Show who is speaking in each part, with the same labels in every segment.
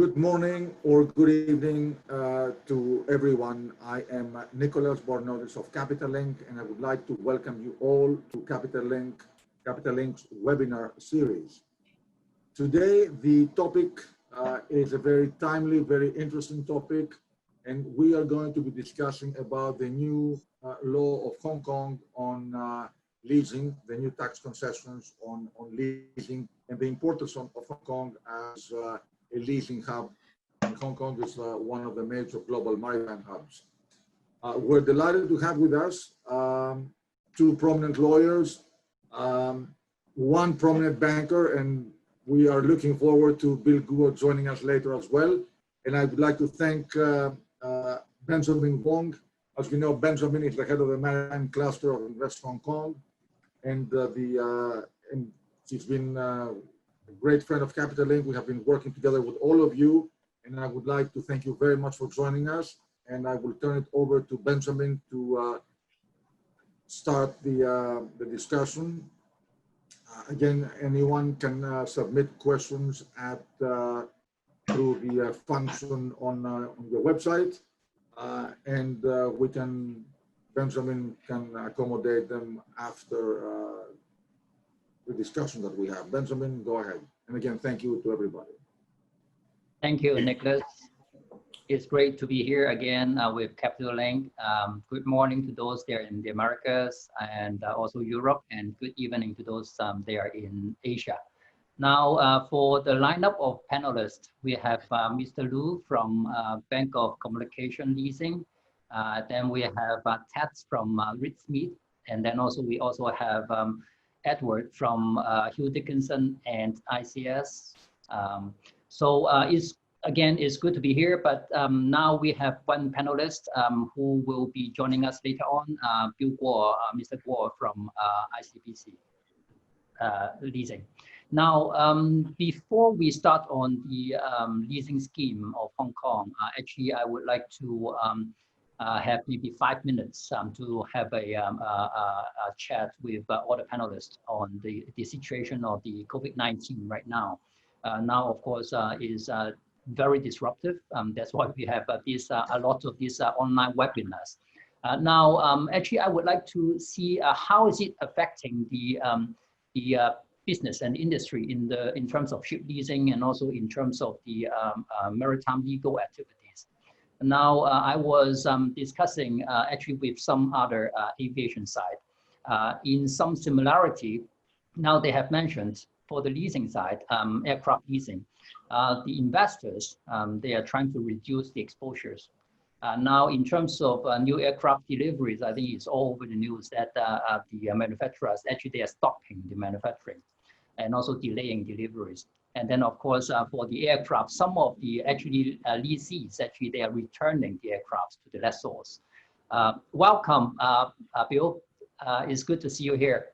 Speaker 1: Good morning or good evening to everyone. I am Nicholas Bornodis of Capital Link, and I would like to welcome you all to Capital Link's webinar series. Today, the topic is a very timely, very interesting topic, and we are going to be discussing about the new law of Hong Kong on leasing, the new tax concessions on leasing, and the importance of Hong Kong as a leasing hub. And Hong Kong is one of the major global maritime hubs. We're delighted to have with us two prominent lawyers, one prominent banker, and we are looking forward to Bill Guo joining us later as well. And I would like to thank Benjamin Wong. As you know, Benjamin is the head of the Maritime cluster of Invest Hong Kong, and she's been a great friend of Capital Link. We have been working together with all of you, and I would like to thank you very much for joining us. And I will turn it over to Benjamin to start the discussion. Again, anyone can submit questions at through the function on the website, and Benjamin can accommodate them after the discussion that we have. Benjamin, go ahead. And again, thank you to everybody.
Speaker 2: Thank you, Nicholas. It's great to be here again with Capital Link. Good morning to those there in the Americas and also Europe, and good evening to those there in Asia. Now, for the lineup of panelists, we have Mr. Lu from Bank of Communication Leasing. Then we have Tat from ReedSmith, and then we also have Edward from Dickinson and ICS. It's good to be here, but now we have one panelist who will be joining us later on, Bill Guo, Mr. Guo from ICBC Leasing. Now, before we start on the leasing scheme of Hong Kong, actually, I would like to have maybe 5 minutes to have a chat with all the panelists on the situation of the COVID-19 right now. Now, of course, is very disruptive. That's why we have a lot of these online webinars. Now, actually, I would like to see how is it affecting the business and industry in terms of ship leasing and also in terms of the maritime legal activities. Now, I was discussing actually with some other aviation side in some similarity. Now they have mentioned for the leasing side, aircraft leasing, the investors, they are trying to reduce the exposures. Now, in terms of new aircraft deliveries, I think it's all over the news that the manufacturers, actually, they are stopping the manufacturing and also delaying deliveries. And then, of course, for the aircraft, some of the lessees, actually, they are returning the aircraft to the lessors. Welcome, Bill. It's good to see you here.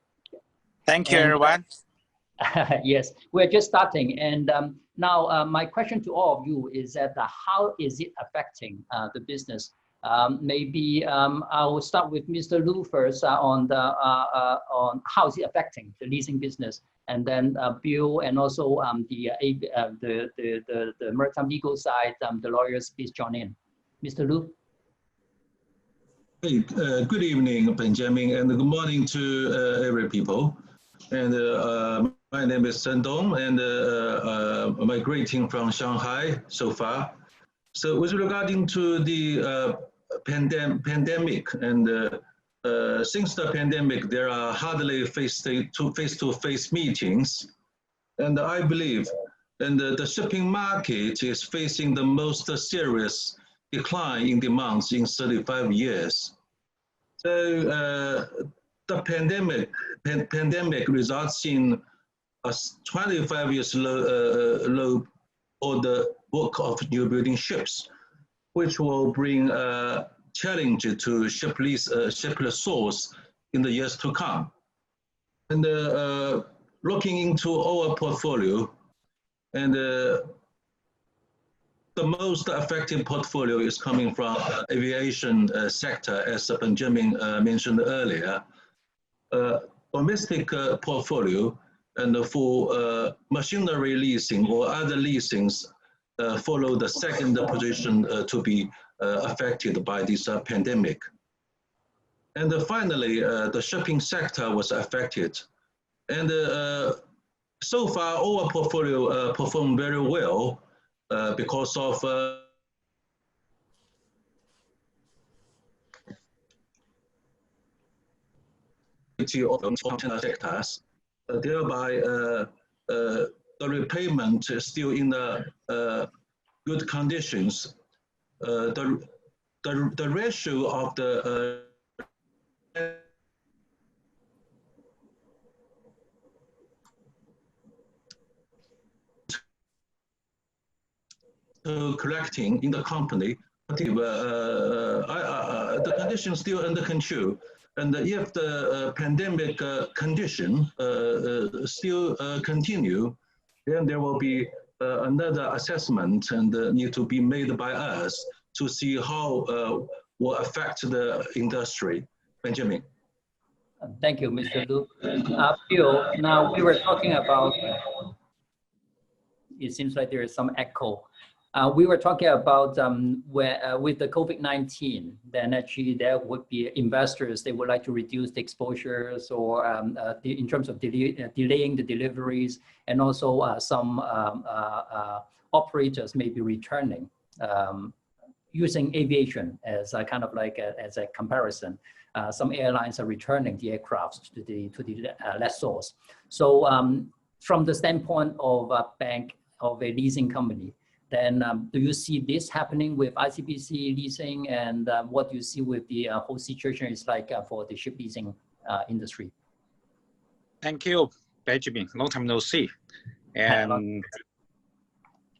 Speaker 3: Thank you, everyone.
Speaker 2: Yes, we're just starting. And now my question to all of you is that how is it affecting the business? Maybe I will start with Mr. Lu first on how is it affecting the leasing business, and then Bill and also the maritime legal side, the lawyers, please join in. Mr. Lu.
Speaker 4: Hey, good evening, Benjamin, and good morning to every people. And my name is Zhendong, and migrating from Shanghai so far. So with regarding to the pandemic, and since the pandemic, there are hardly face-to-face meetings. And I believe and the shipping market is facing the most serious decline in demands in 35 years. So the pandemic results in a 25 years low order book of new building ships, which will bring a challenge to ship lessors in the years to come. And looking into our portfolio, and the most affected portfolio is coming from aviation sector, as Benjamin mentioned earlier. Domestic portfolio and for machinery leasing or other leasings follow the second position to be affected by this pandemic. And finally, the shipping sector was affected. And so far, our portfolio performed very well because of container sectors, thereby the repayment is still in good conditions. The ratio of the collecting in the company, the condition is still under control. And if the pandemic condition still continue, then there will be another assessment and need to be made by us to see how will affect the industry. Benjamin.
Speaker 2: Thank you, Mr. Lu. Bill, now we were talking about, it seems like there is some echo. We were talking about with the COVID-19, then actually there would be investors, they would like to reduce the exposures or in terms of delaying the deliveries, and also some operators may be returning, using aviation as a kind of like as a comparison. Some airlines are returning the aircraft to the lessors. So from the standpoint of a bank, of a leasing company, then do you see this happening with ICBC leasing, and what do you see with the whole situation is like for the ship leasing industry?
Speaker 3: Thank you, Benjamin. Long time no see. And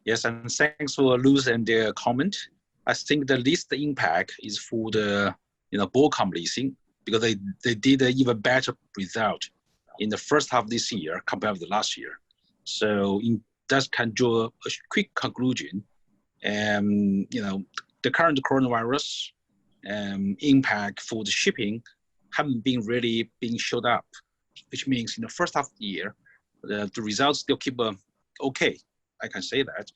Speaker 3: yes, and thanks for Luz and their comment. I think the least impact is for the Broadcom leasing, because they did an even better result in the first half of this year compared with the last year. So that can draw a quick conclusion. The current coronavirus impact for the shipping haven't been really being showed up, which means in the first half of the year, the results still keep okay. I can say that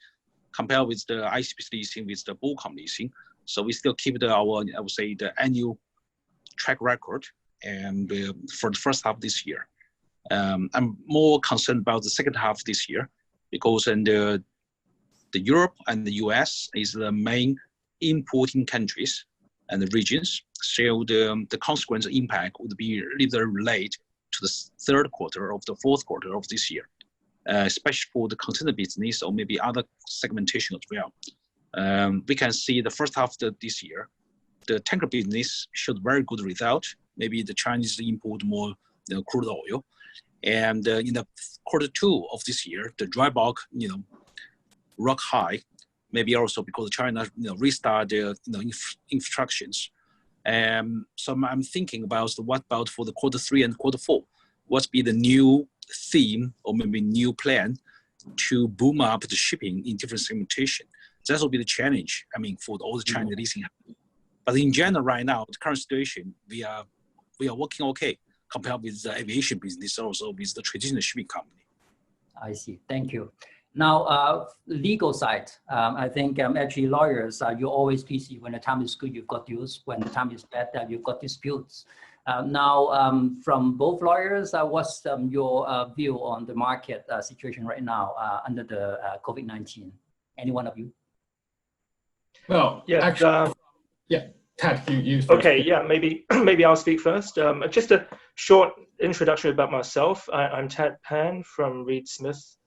Speaker 3: compared with the ICBC leasing, with the Broadcom leasing. So we still keep our, I would say, the annual track record and for the first half of this year. I'm more concerned about the second half of this year, because in the Europe and the US is the main importing countries and the regions. So the consequence impact would be either related to the third quarter of the fourth quarter of this year, especially for the container business or maybe other segmentation as well. We can see the first half of this year, the tanker business showed very good result. Maybe the Chinese import more crude oil. And in the quarter two of this year, the dry bulk, rock high, maybe also because China, restart their, infrastructures. So I'm thinking about what about for the quarter three and quarter four? What's be the new theme or maybe new plan to boom up the shipping in different segmentation? That will be the challenge, for all the Chinese leasing. But in general, right now, the current situation, we are working okay compared with the aviation business, also with the traditional shipping company.
Speaker 2: I see. Thank you. Now, legal side, I think actually lawyers, you always busy. When the time is good, you've got deals. When the time is bad, you've got disputes. Now, from both lawyers, what's your view on the market situation right now under the COVID-19? Any one of you?
Speaker 5: Well,
Speaker 6: yeah,
Speaker 5: actually, yeah. Tat, you first.
Speaker 6: Okay, yeah, maybe I'll speak first. Just a short introduction about myself. I'm Tat Pan from ReedSmith,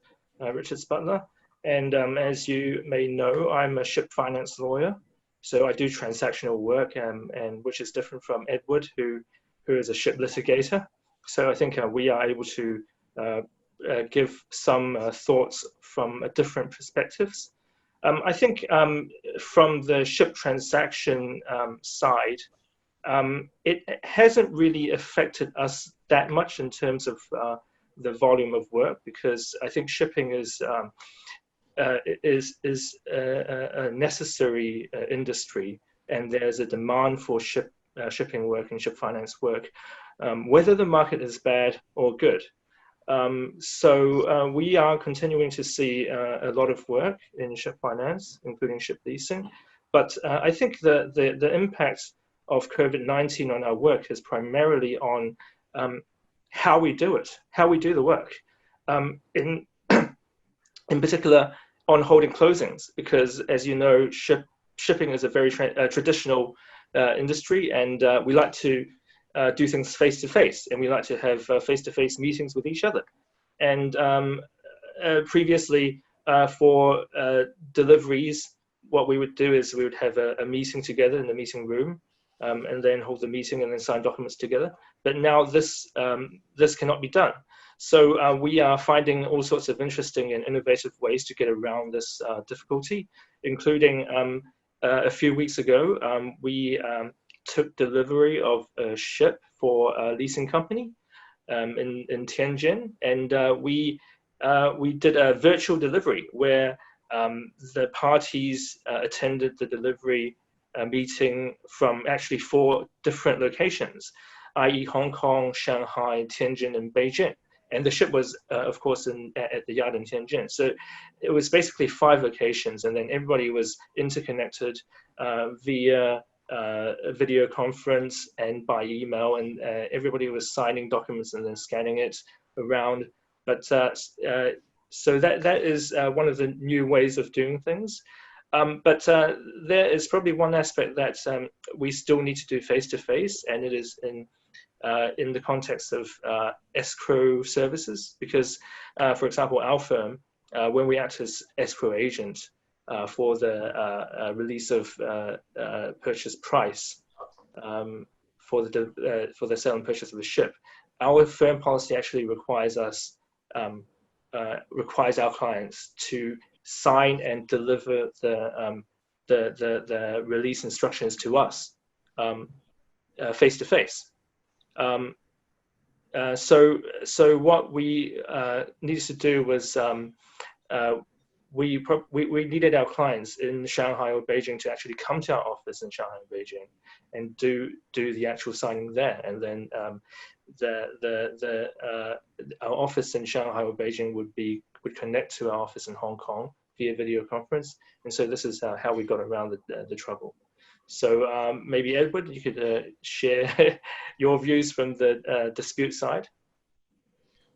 Speaker 6: Richards Butler, and as you may know, I'm a ship finance lawyer. So I do transactional work, and which is different from Edward, who is a ship litigator. So I think we are able to give some thoughts from different perspectives. I think from the ship transaction side, it hasn't really affected us that much in terms of the volume of work, because I think shipping is a necessary industry, and there's a demand for shipping work and ship finance work, whether the market is bad or good. So we are continuing to see a lot of work in ship finance, including ship leasing. But I think the impact of COVID-19 on our work is primarily on how we do it, how we do the work. In particular, on holding closings, because as you know, shipping is a very traditional industry, and we like to do things face-to-face, and we like to have face-to-face meetings with each other. And previously, for deliveries, what we would do is we would have a meeting together in the meeting room, and then hold the meeting and then sign documents together. But now this cannot be done. So we are finding all sorts of interesting and innovative ways to get around this difficulty, including a few weeks ago, we took delivery of a ship for a leasing company in Tianjin, and we did a virtual delivery where the parties attended the delivery meeting from actually 4 different locations, i.e. Hong Kong, Shanghai, Tianjin, and Beijing. And the ship was, of course, at the yard in Tianjin. So it was basically 5 locations, and then everybody was interconnected via a video conference and by email, and everybody was signing documents and then scanning it around. But so that is one of the new ways of doing things. But there is probably one aspect that we still need to do face-to-face, and it is in the context of escrow services, because, for example, our firm, when we act as escrow agent for the release of purchase price for the sale and purchase of the ship, our firm policy actually requires us requires our clients to sign and deliver the release instructions to us face to face. So what we needed to do was we needed our clients in Shanghai or Beijing to actually come to our office in Shanghai and Beijing and do the actual signing there, and then our office in Shanghai or Beijing would connect to our office in Hong Kong via video conference, and so this is how we got around the trouble. So maybe Edward, you could share your views from the dispute side.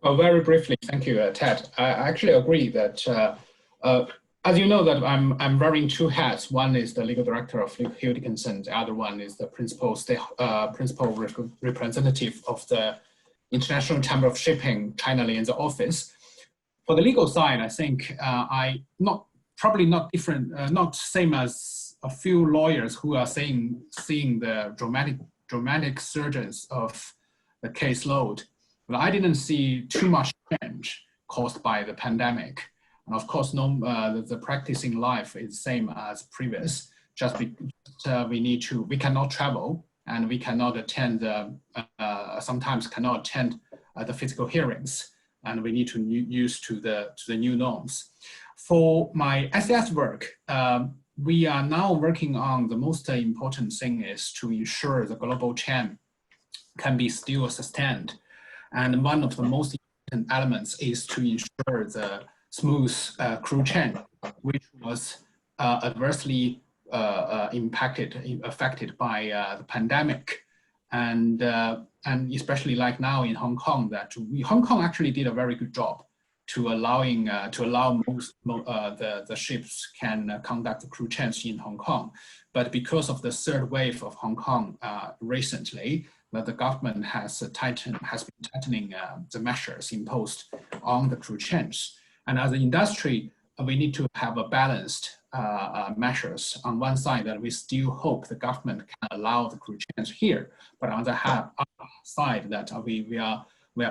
Speaker 5: Well, very briefly, thank you, Ted. I actually agree that, as you know, that I'm wearing 2 hats. One is the legal director of Dickinson. The other one is the principal representative of the International Chamber of Shipping, China Liaison office. For the legal side, I think probably not different, not same as a few lawyers who are seeing the dramatic surges of the caseload. But I didn't see too much change caused by the pandemic. And of course, the practicing life is same as previous. Just because we cannot travel and we cannot attend, sometimes cannot attend the physical hearings, and we need to use to the new norms. For my SAS work, we are now working on the most important thing is to ensure the global chain can be still sustained. And one of the most important elements is to ensure the smooth crew chain, which was adversely affected by the pandemic. And especially like now in Hong Kong, Hong Kong actually did a very good job to allow most the ships can conduct the crew change in Hong Kong. But because of the 3rd wave of Hong Kong recently, the government has been tightening the measures imposed on the crew change. And as an industry, we need to have a balanced measures. On one side, that we still hope the government can allow the crew change here, but on the other side, that we are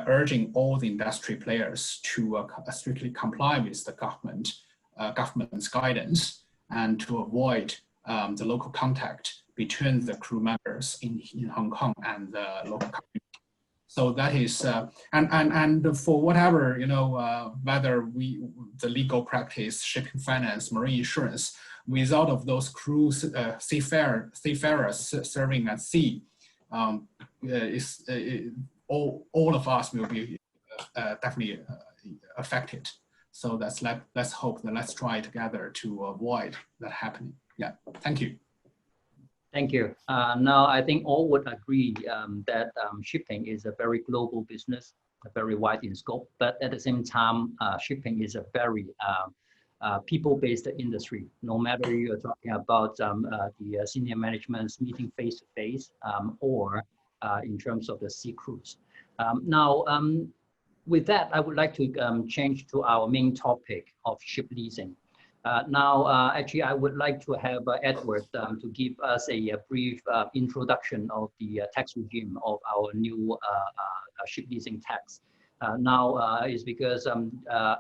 Speaker 5: urging all the industry players to strictly comply with the government's guidance and to avoid the local contact between the crew members in Hong Kong and the local community. So that is, and for whatever, whether the legal practice, shipping finance, marine insurance, without of those crews, seafarers serving at sea, all of us will be definitely affected. So let's hope that let's try together to avoid that happening. Yeah, thank you.
Speaker 2: Thank you. Now, I think all would agree that shipping is a very global business, very wide in scope, but at the same time, shipping is a very people-based industry. No matter you're talking about the senior management's meeting face-to-face or in terms of the sea cruise. Now, with that, I would like to change to our main topic of ship leasing. Actually, I would like to have Edward to give us a brief introduction of the tax regime of our new ship leasing tax. Is because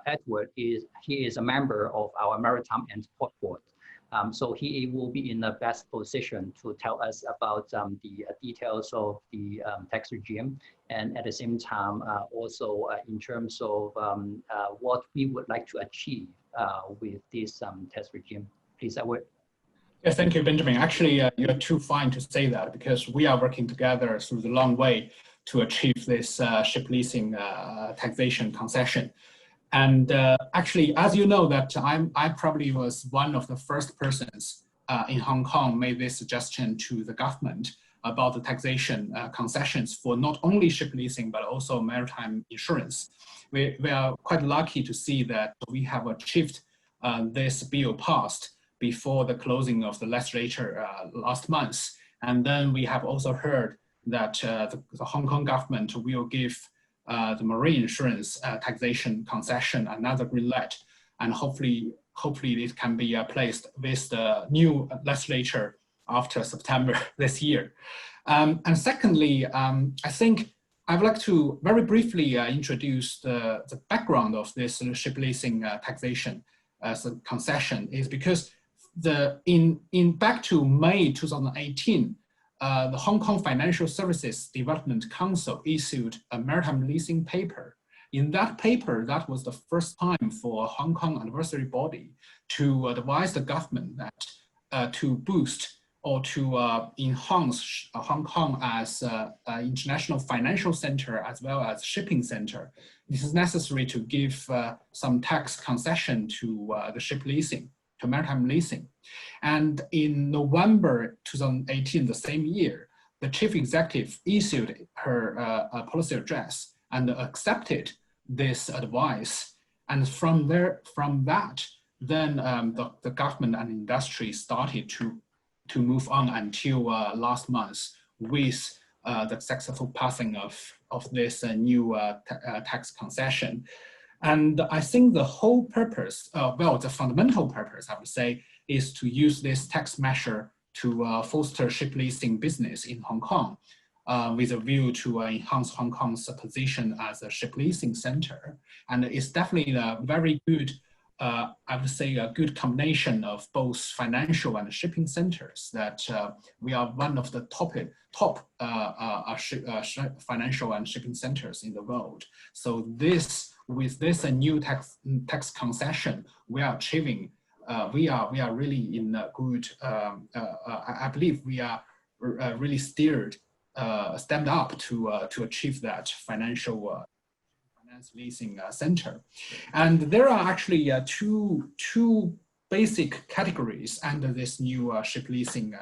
Speaker 2: Edward is a member of our Maritime and Port Board. So he will be in the best position to tell us about the details of the tax regime, and at the same time also in terms of what we would like to achieve with this tax regime. Please, Edward.
Speaker 5: Yes, thank you, Benjamin. Actually, you're too fine to say that, because we are working together through the long way to achieve this ship leasing taxation concession. And actually, as you know, that I probably was one of the first persons in Hong Kong made this suggestion to the government about the taxation concessions for not only ship leasing, but also maritime insurance. We are quite lucky to see that we have achieved this bill passed before the closing of the legislature last month. And then we have also heard that the Hong Kong government will give the marine insurance taxation concession another green light, and hopefully it can be placed with the new legislature after September this year. And secondly, I think I'd like to very briefly introduce the background of this ship leasing taxation as a concession, is because back to May 2018, the Hong Kong Financial Services Development Council issued a maritime leasing paper. In that paper, that was the first time for a Hong Kong advisory body to advise the government that to boost or to enhance Hong Kong as an international financial center as well as shipping center. This is necessary to give some tax concession to the ship leasing, to maritime leasing. And in November 2018, the same year, the chief executive issued her policy address and accepted this advice. And from that, then the government and industry started to move on until last month with the successful passing of this new tax concession. And I think the whole purpose, the fundamental purpose, I would say, is to use this tax measure to foster ship leasing business in Hong Kong with a view to enhance Hong Kong's position as a ship leasing center. And it's definitely a very good, I would say, a good combination of both financial and shipping centers, that we are one of the top financial and shipping centers in the world. So with this new tax concession, we are achieving, we are really in a good, I believe we are really stepped up to achieve that finance leasing center. And there are actually two basic categories under this new ship leasing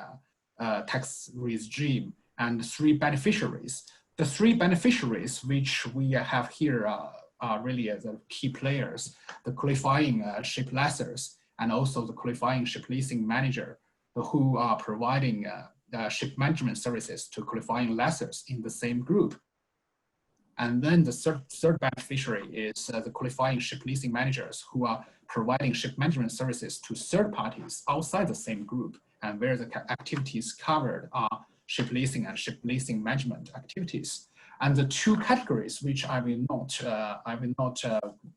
Speaker 5: tax regime, and three beneficiaries. The three beneficiaries which we have here are really the key players: the qualifying ship lessors and also the qualifying ship leasing manager, who are providing ship management services to qualifying lessors in the same group. And then the third beneficiary is the qualifying ship leasing managers, who are providing ship management services to third parties outside the same group, and where the activities covered are ship leasing and ship leasing management activities. And the two categories, which I will not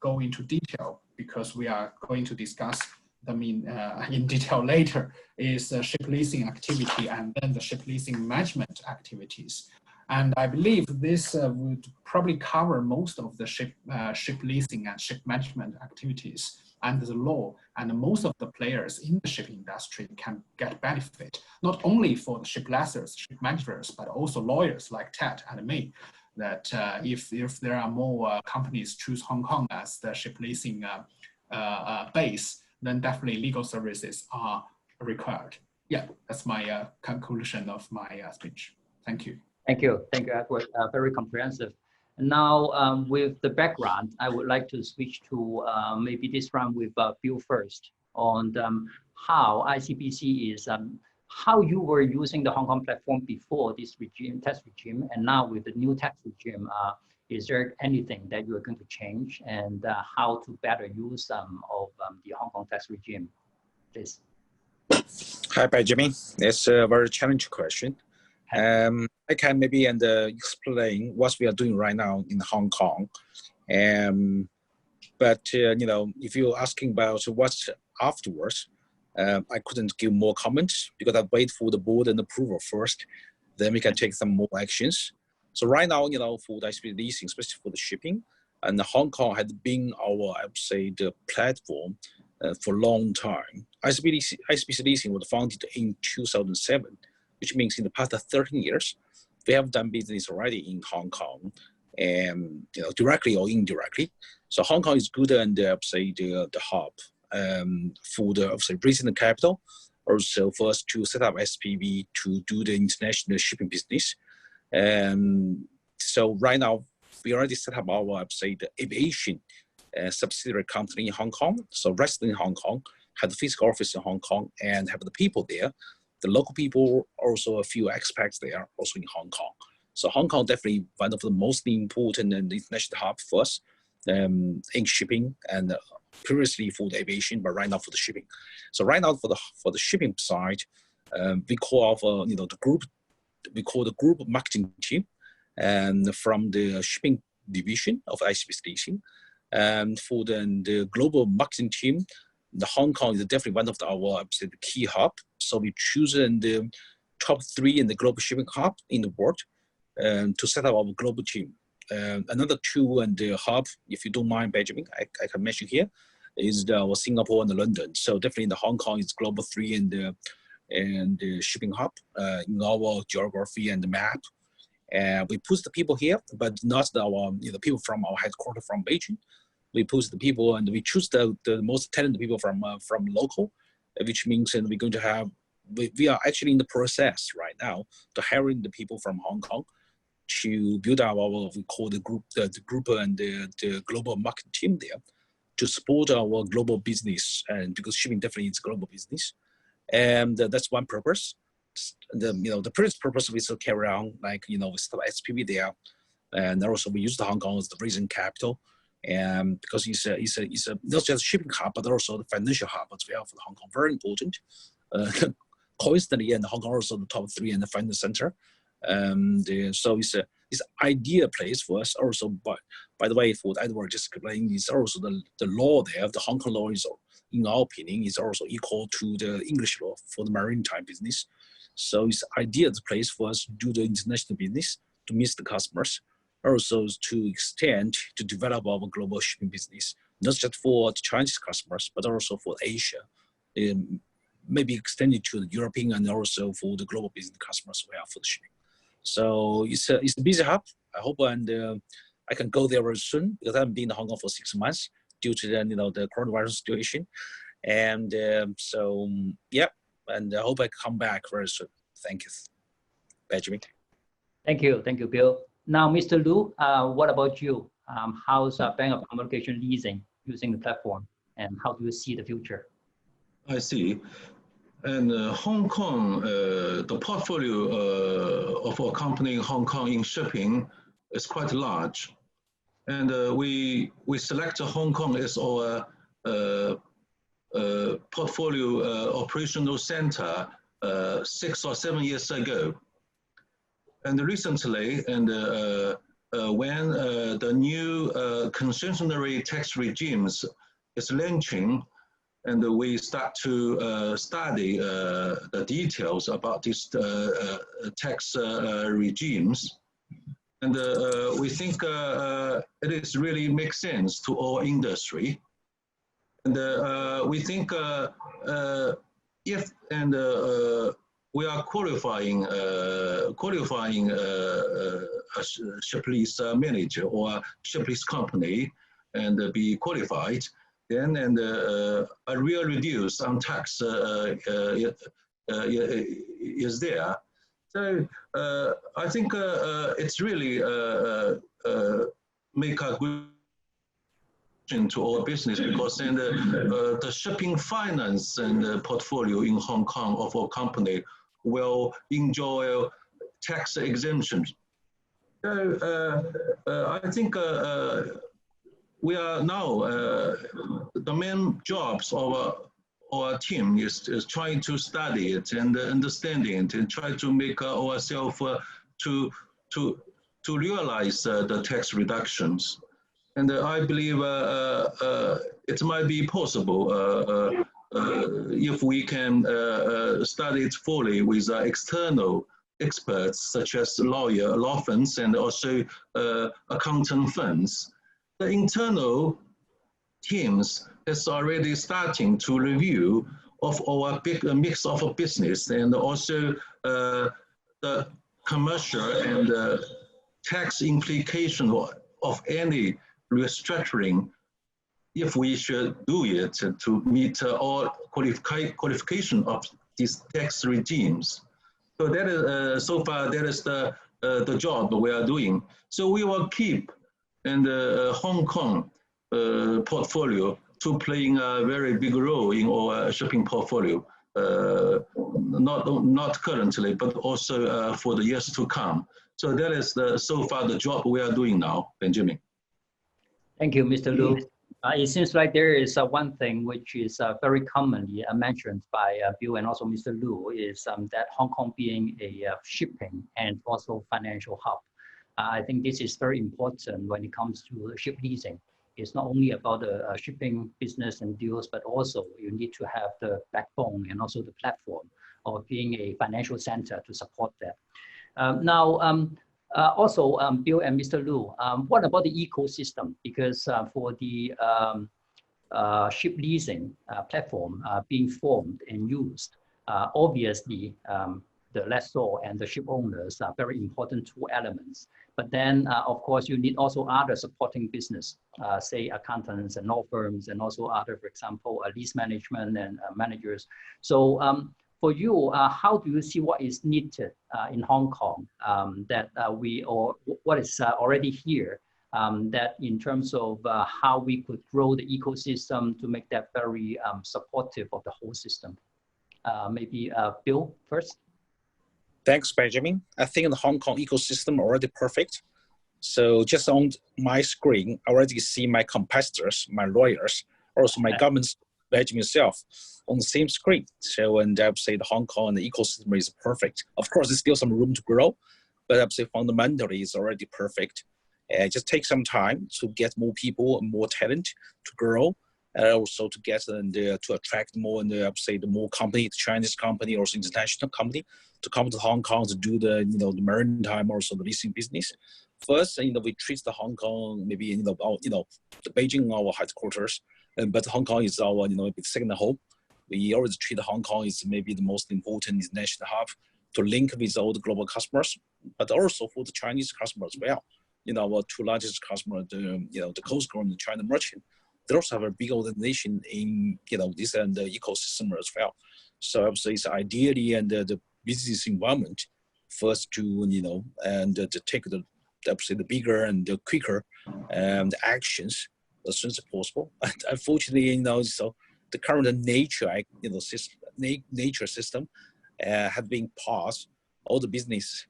Speaker 5: go into detail, because we are going to discuss them in detail later, is ship leasing activity and then the ship leasing management activities. And I believe this would probably cover most of the ship leasing and ship management activities under the law, and most of the players in the shipping industry can get benefit, not only for the ship lessors, ship managers, but also lawyers like Tat and me. that if there are more companies choose Hong Kong as the ship leasing base, then definitely legal services are required. Yeah, that's my conclusion of my speech. Thank you.
Speaker 2: Thank you, Edward. Very comprehensive. Now, with the background, I would like to switch to maybe this round with Bill first on how ICBC is, how you were using the Hong Kong platform before this regime, tax regime, and now with the new tax regime, is there anything that you are going to change, and how to better use of the Hong Kong tax regime, please?
Speaker 3: Hi, Benjamin. It's a very challenging question. I can maybe explain what we are doing right now in Hong Kong. But you know, if you're asking about what's afterwards, I couldn't give more comments because I wait for the board and approval first. Then we can take some more actions. So right now, you know, for the ICBC leasing, especially for the shipping, and Hong Kong had been our, I would say, the platform for a long time. ICBC leasing was founded in 2007, which means in the past 13 years, we have done business already in Hong Kong, and you know, directly or indirectly. So Hong Kong is good, and say the hub for the raising the capital, also for us to set up SPV to do the international shipping business. So right now we already set up our the aviation subsidiary company in Hong Kong. So resident in Hong Kong, have the physical office in Hong Kong, and have the people there. The local people, also a few expats there, also in Hong Kong. So Hong Kong definitely one of the most important and international hub for us in shipping, and previously for the aviation, but right now for the shipping. So right now for the shipping side, we call our the group, we call the group marketing team, and from the shipping division of ICBC Leasing, and for the global marketing team. The Hong Kong is definitely one of our the key hub. So we choose the top 3 in the global shipping hub in the world to set up our global team. Another 2 and the hub, if you don't mind, Benjamin, I can mention here, is Singapore and London. So definitely the Hong Kong is global 3 in the shipping hub in our geography and the map. We put the people here, but not our people from our headquarters from Beijing. We put the people and we choose the most talented people from local, which means we're going to have, we are actually in the process right now to hiring the people from Hong Kong to build our, what we call the group and the global market team there to support our global business, and because shipping definitely is global business. And that's one purpose. The previous purpose we still carry on, like, we still have SPV there. And also we use the Hong Kong as the raising capital. And because it's a not just a shipping hub, but also the financial hub as well for Hong Kong, very important. Coincidentally, and Hong Kong also the top 3 in the finance center. So it's an ideal place for us. Also, by the way, for Edward just explained, is also the law there. The Hong Kong law is, in our opinion, is also equal to the English law for the maritime business. So it's ideal place for us to do the international business, to meet the customers. Also to extend, to develop our global shipping business, not just for the Chinese customers, but also for Asia, maybe extended to the European and also for the global business customers as well for the shipping. So it's a busy hub. I hope I can go there very soon, because I haven't been in Hong Kong for 6 months due to the coronavirus situation. And so, yeah, and I hope I come back very soon. Thank you, Benjamin.
Speaker 2: Thank you, Bill. Now, Mr. Lu, what about you? How's Bank of Communication Leasing using the platform, and how do you see the future?
Speaker 4: I see. And Hong Kong, the portfolio of our company in Hong Kong in shipping is quite large. And we selected Hong Kong as our portfolio operational center 6 or 7 years ago. And recently, when the new concessionary tax regimes is launching, and we start to study the details about these tax regimes, and we think it is really makes sense to our industry. And we think if we are qualifying a ship lease manager or ship lease company and be qualified. Then a real reduce on tax is there. So I think it's really make a good to our business, because then the shipping finance and the portfolio in Hong Kong of our company will enjoy tax exemptions. So I think we are now, the main jobs of our team is trying to study it and understanding it and try to make ourselves to realize the tax reductions. And I believe it might be possible if we can study it fully with external experts such as law firms and also accountant firms. The internal teams is already starting to review of our big mix of a business, and also the commercial and tax implication of any restructuring, if we should do it to meet all qualification of these tax regimes. So that is so far that is the job we are doing. So we will keep in the Hong Kong portfolio to playing a very big role in our shipping portfolio, not currently, but also for the years to come. So that is so far the job we are doing now, Benjamin.
Speaker 2: Thank you, Mr. Lu. It seems like there is one thing which is very commonly mentioned by Bill and also Mr. Lu, is that Hong Kong being a shipping and also financial hub. I think this is very important when it comes to ship leasing. It's not only about the shipping business and deals, but also you need to have the backbone and also the platform of being a financial center to support that. Also, Bill and Mr. Lu, what about the ecosystem? Because for the ship leasing platform being formed and used, obviously the lessor and the ship owners are very important two elements. But then, of course, you need also other supporting business, say accountants and law firms, and also other, for example, lease management and managers. So for you, how do you see what is needed in Hong Kong that or what is already here, that in terms of how we could grow the ecosystem to make that very supportive of the whole system? Maybe Bill first.
Speaker 3: Thanks, Benjamin. I think the Hong Kong ecosystem already perfect. So just on my screen, I already see my competitors, my lawyers, also my government, Benjamin himself, on the same screen. So, and I would say the Hong Kong the ecosystem is perfect. Of course, there's still some room to grow, but I would say fundamentally it's already perfect. It just takes some time to get more people and more talent to grow, and also to get and to attract more, and I would say the more company, the Chinese company, also international company, to come to Hong Kong to do the the maritime, also the leasing business. First, we treat the Hong Kong maybe the Beijing our headquarters, but Hong Kong is our second home. We always treat Hong Kong as maybe the most important international hub to link with all the global customers, but also for the Chinese customers as well. Our two largest customers, the Coast Guard and the China Merchant, they also have a big organization in this and the ecosystem as well. So I would say it's ideally and the business environment first to and to take the bigger and the quicker actions as soon as possible. And unfortunately, so the current nature system had been paused all the business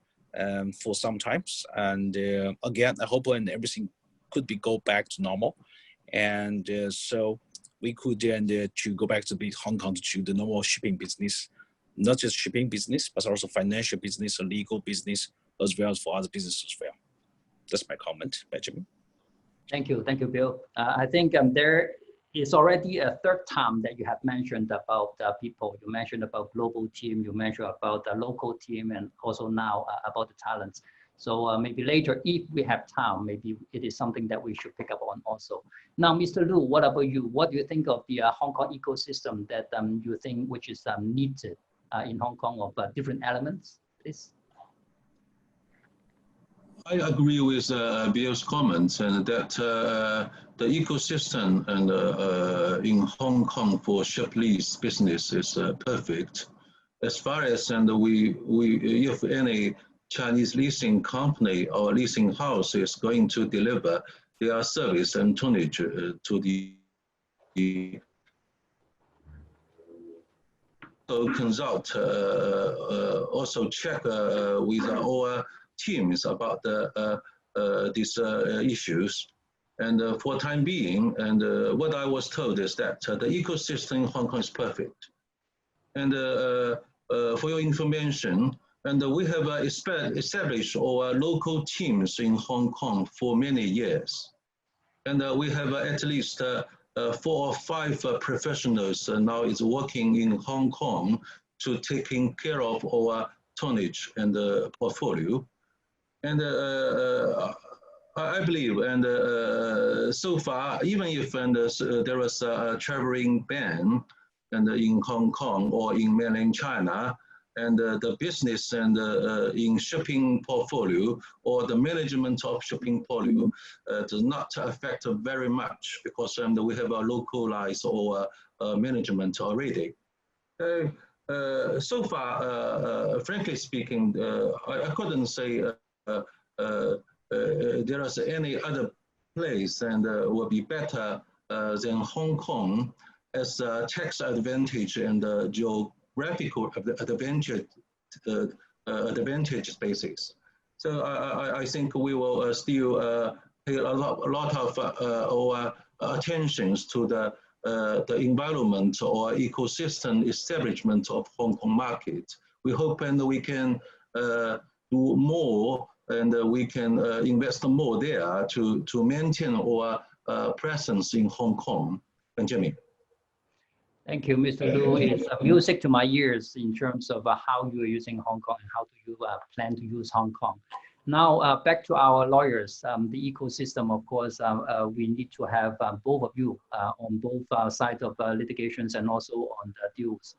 Speaker 3: for some times. And again, I hope when everything could go back to normal, and so we could to go back to Hong Kong to the normal shipping business, not just shipping business, but also financial business, legal business, as well as for other businesses as well. That's my comment, Benjamin.
Speaker 2: Thank you, Bill. I think there is already a third time that you have mentioned about people. You mentioned about global team, you mentioned about the local team, and also now about the talents. So maybe later, if we have time, maybe it is something that we should pick up on also. Now, Mr. Lu, what about you? What do you think of the Hong Kong ecosystem that you think which is needed in Hong Kong of different elements, please?
Speaker 4: I agree with Bill's comments, and that the ecosystem and in Hong Kong for ship lease business is perfect. As far as if any Chinese leasing company or leasing house is going to deliver their service and tonnage to the consult, also check with our teams about these issues. And for time being, and what I was told is that the ecosystem in Hong Kong is perfect. And for your information, and we have established our local teams in Hong Kong for many years. And we have at least 4 or 5 professionals now is working in Hong Kong to taking care of our tonnage and portfolio. And I believe, and so far, even if there was a traveling ban and in Hong Kong or in mainland China, and the business and in shipping portfolio or the management of shipping portfolio does not affect very much, because we have a localized or management already. So far, frankly speaking, I couldn't say there is any other place and will be better than Hong Kong as a tax advantage and geographical advantage basis. So I think we will still pay a lot of our attentions to the environment or ecosystem establishment of Hong Kong market. We hope and we can do more, and we can invest more there to maintain our presence in Hong Kong. Benjamin.
Speaker 2: Thank you, Mr. Lu. It's music to my ears in terms of how you are using Hong Kong and how do you plan to use Hong Kong. Now, back to our lawyers, the ecosystem, of course, we need to have both of you on both sides of litigations and also on the deals.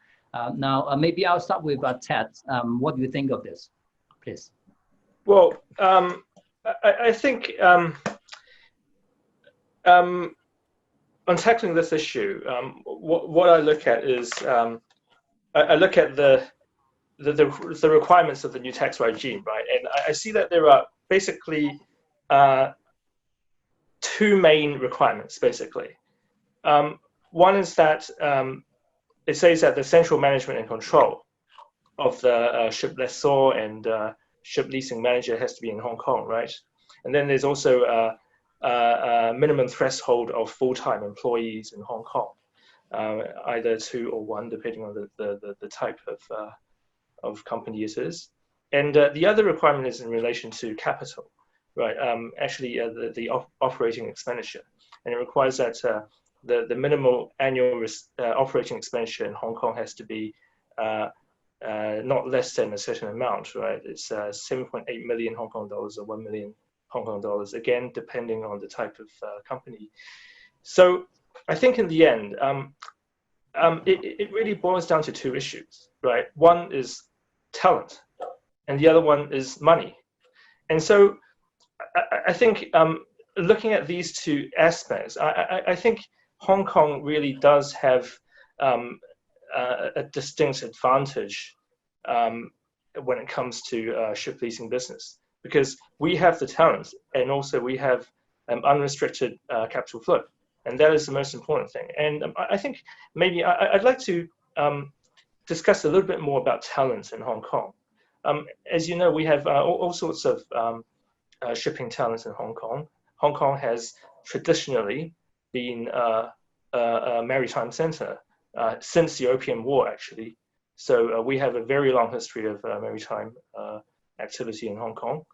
Speaker 2: Now, maybe I'll start with Tat. What do you think of this, please?
Speaker 6: Well, I think on tackling this issue, what I look at is I look at the requirements of the new tax regime, right? And I see that there are basically 2 main requirements, basically. One is that it says that the central management and control of the ship lessor and ship leasing manager has to be in Hong Kong, right? And then there's also a minimum threshold of full-time employees in Hong Kong, either 2 or 1, depending on the type of company it is. And the other requirement is in relation to capital, right? Actually, the operating expenditure. And it requires that the minimal annual operating expenditure in Hong Kong has to be not less than a certain amount, right? It's 7.8 million Hong Kong dollars or 1 million Hong Kong dollars, again, depending on the type of company. So I think in the end, it really boils down to 2 issues, right? One is talent, and the other one is money. And so I think looking at these 2 aspects, I think Hong Kong really does have a distinct advantage when it comes to ship leasing business, because we have the talent and also we have unrestricted capital flow. And that is the most important thing. And I think maybe I'd like to discuss a little bit more about talent in Hong Kong. As you know, we have all sorts of shipping talent in Hong Kong. Hong Kong has traditionally been a maritime center since the Opium War, actually. So we have a very long history of maritime activity in Hong Kong.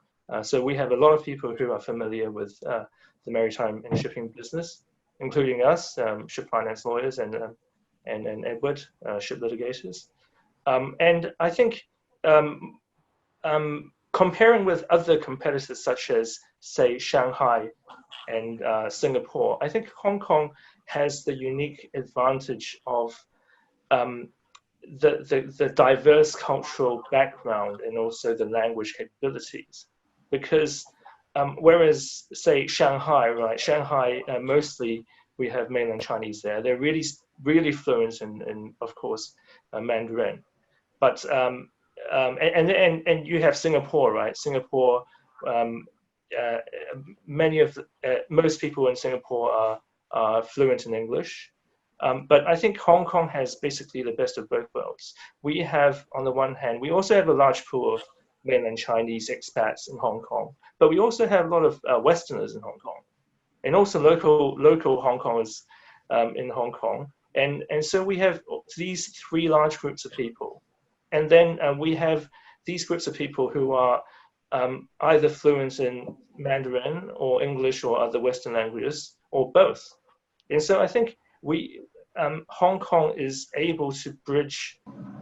Speaker 6: So we have a lot of people who are familiar with the maritime and shipping business, including us, ship finance lawyers, and Edward, ship litigators. And I think comparing with other competitors such as, say, Shanghai and Singapore, I think Hong Kong has the unique advantage of the diverse cultural background and also the language capabilities. Because whereas, say, Shanghai, right? Shanghai, mostly we have mainland Chinese there. They're really fluent in of course, Mandarin. But and you have Singapore, right? Singapore, most people in Singapore are fluent in English. But I think Hong Kong has basically the best of both worlds. We have, on the one hand, we also have a large pool of mainland Chinese expats in Hong Kong, but we also have a lot of Westerners in Hong Kong, and also local Hong Kongers in Hong Kong. And so we have these three large groups of people. And then we have these groups of people who are either fluent in Mandarin or English or other Western languages, or both. And so I think Hong Kong is able to bridge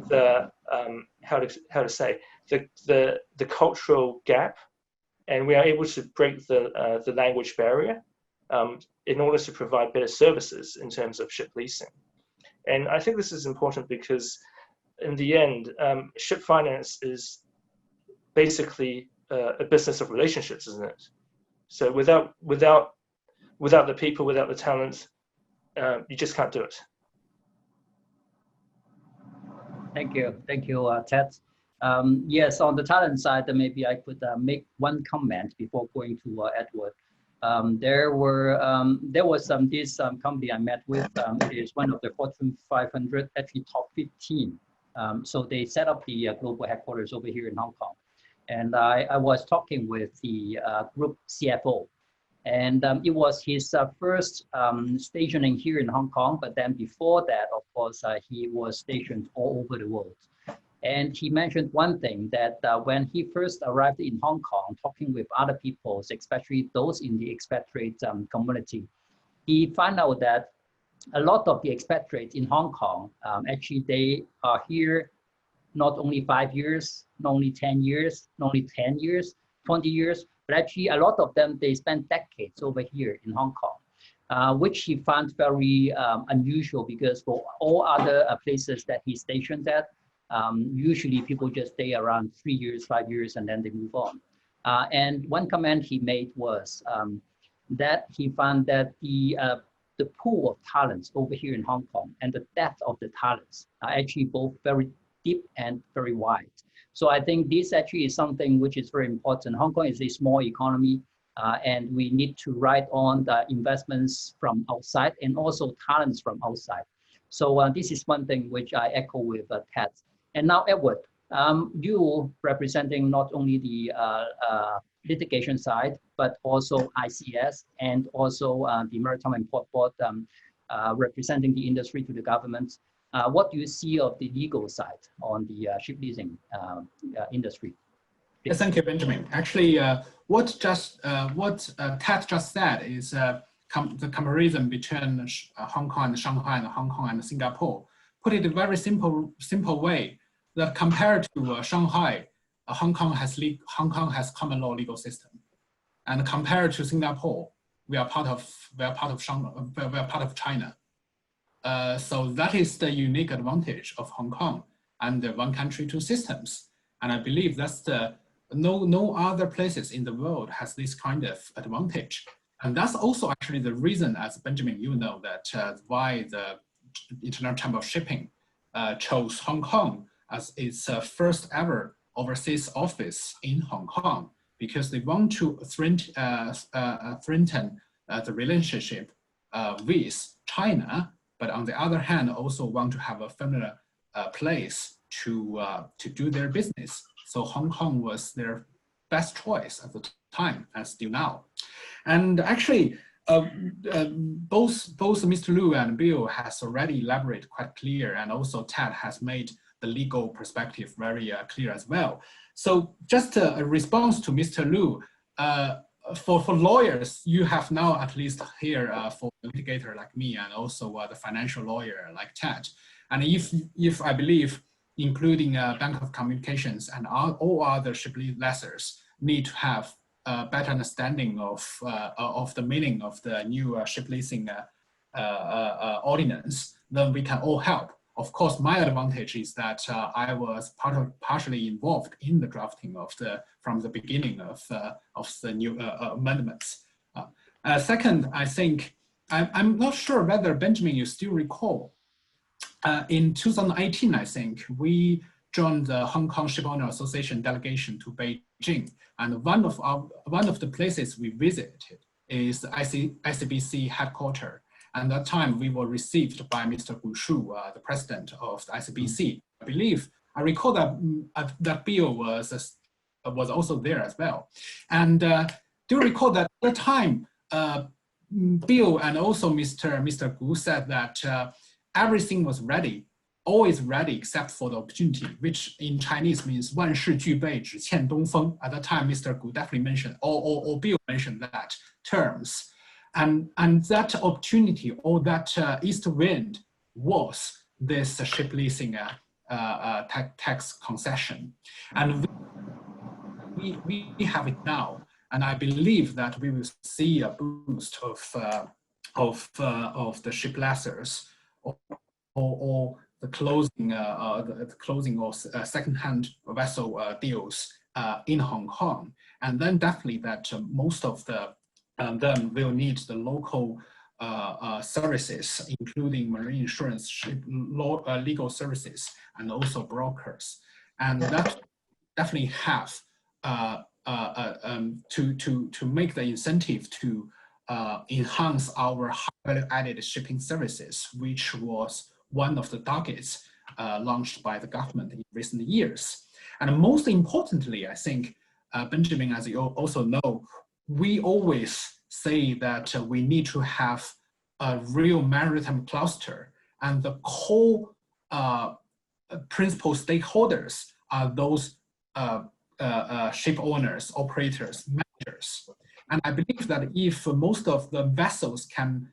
Speaker 6: the the cultural gap, and we are able to break the language barrier in order to provide better services in terms of ship leasing. And I think this is important because in the end, ship finance is basically a business of relationships, isn't it? So without the people, without the talent, you just can't do it.
Speaker 2: Thank you, Tat. Yes, on the talent side, maybe I could make one comment before going to Edward. There was this company I met with. It is one of the Fortune 500, actually top 15. So they set up the global headquarters over here in Hong Kong. And I was talking with the group CFO. And it was his first stationing here in Hong Kong. But then before that, of course, he was stationed all over the world. And he mentioned one thing, that when he first arrived in Hong Kong, talking with other people, especially those in the expatriate community, he found out that a lot of the expatriates in Hong Kong, actually they are here not only 5 years, not only 10 years, not only 10 years, 20 years, but actually a lot of them, they spend decades over here in Hong Kong, which he found very unusual, because for all other places that he stationed at, usually people just stay around 3 years, 5 years, and then they move on. And one comment he made was that he found that the pool of talents over here in Hong Kong and the depth of the talents are actually both very deep and very wide. So I think this actually is something which is very important. Hong Kong is a small economy, and we need to ride on the investments from outside and also talents from outside. So this is one thing which I echo with Tat. And now, Edward, you representing not only the litigation side, but also ICS and also the Maritime and Port Board, representing the industry to the government. What do you see of the legal side on the ship leasing industry?
Speaker 5: Yes, thank you, Benjamin. Actually, what Tat just said is the comparison between Hong Kong and Shanghai and Hong Kong and Singapore. Put it in a very simple way, that compared to Shanghai, Hong Kong has common law legal system, and compared to Singapore, we are part of China. So that is the unique advantage of Hong Kong and the one country, two systems. And I believe that's no other places in the world has this kind of advantage. And that's also actually the reason, as Benjamin, you know, that why the International Chamber of Shipping chose Hong Kong as its first ever overseas office in Hong Kong, because they want to strengthen the relationship with China, but on the other hand, also want to have a familiar place to do their business. So Hong Kong was their best choice at the time, and still now. And actually, both Mr. Lu and Bill has already elaborated quite clear, and also Tat has made the legal perspective very clear as well. So just a response to Mr. Lu, for lawyers, you have now at least here for a litigator like me, and also the financial lawyer like Tat. And if I believe, including Bank of Communications and all other ship lessors, need to have a better understanding of the meaning of the new ship leasing ordinance, then we can all help. of course, my advantage is that I was partially involved in the drafting of from the beginning of the new amendments. Second, I think, I'm not sure whether, Benjamin, you still recall, in 2018, I think, we joined the Hong Kong Shipowner Association delegation to Beijing. And one of the places we visited is the ICBC headquarters. And at that time, we were received by Mr. Gu Shu, the president of the ICBC. I recall that that Bill was also there as well. And do you recall that at the time, Bill and also Mr. Gu said that everything was ready, always ready except for the opportunity, which in Chinese means 万事俱备，只欠东风. At that time, Mr. Gu definitely mentioned, or Bill mentioned that terms. And that opportunity, or that east wind, was this ship leasing tax concession. And we have it now. And I believe that we will see a boost of the ship lessors or the closing of second-hand vessel deals in Hong Kong. And then definitely that most of them will need the local services, including marine insurance, ship legal services, and also brokers. And that definitely have to make the incentive to enhance our value-added shipping services, which was one of the targets launched by the government in recent years. And most importantly, I think, Benjamin, as you also know, we always say that we need to have a real maritime cluster, and the core principal stakeholders are those ship owners, operators, managers. And I believe that if most of the vessels can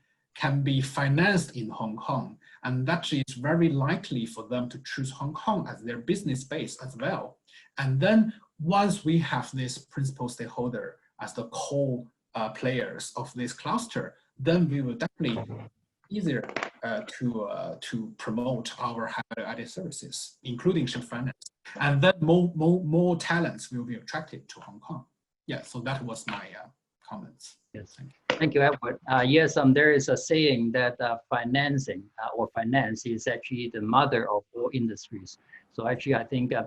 Speaker 5: be financed in Hong Kong, and that is very likely for them to choose Hong Kong as their business base as well. And then once we have this principal stakeholder as the core players of this cluster, then we will definitely easier to promote our value-added services, including ship finance. And then more talents will be attracted to Hong Kong. Yeah, so that was my comments.
Speaker 2: Yes, thank you, Edward. Yes, there is a saying that financing or finance is actually the mother of all industries. So actually, I think I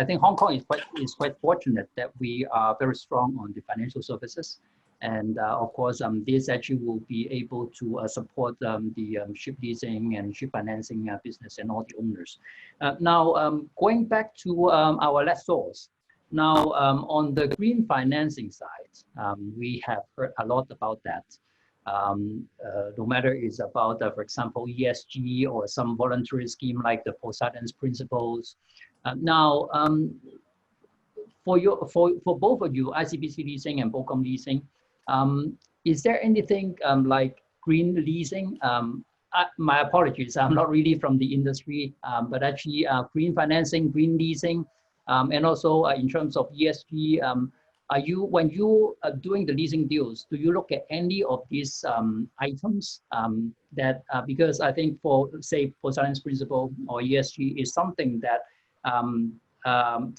Speaker 2: think Hong Kong is quite fortunate that we are very strong on the financial services, and of course, this actually will be able to support the ship leasing and ship financing business and all the owners. Now, going back to our lessors. Now, on the green financing side, we have heard a lot about that. No matter it's about, for example, ESG or some voluntary scheme like the Poseidon's principles. Now, for both of you, ICBC Leasing and BOCOM Leasing, is there anything like green leasing? My apologies, I'm not really from the industry, but actually green financing, green leasing, and also in terms of ESG, when you are doing the leasing deals, do you look at any of these items that, because I think for, say, Poseidon's principle or ESG is something that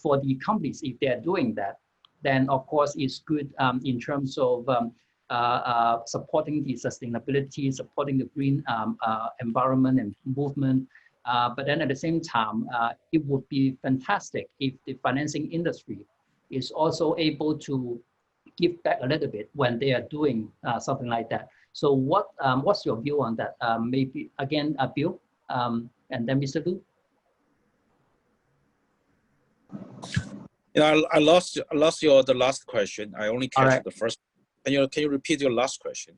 Speaker 2: for the companies, if they're doing that, then of course it's good in terms of supporting the sustainability, supporting the green environment and movement. But then at the same time, it would be fantastic if the financing industry is also able to give back a little bit when they are doing something like that. So what's your view on that? Maybe again, Bill, and then Mr. Lu.
Speaker 3: I lost the last question. I only catch the first. Can you repeat your last question?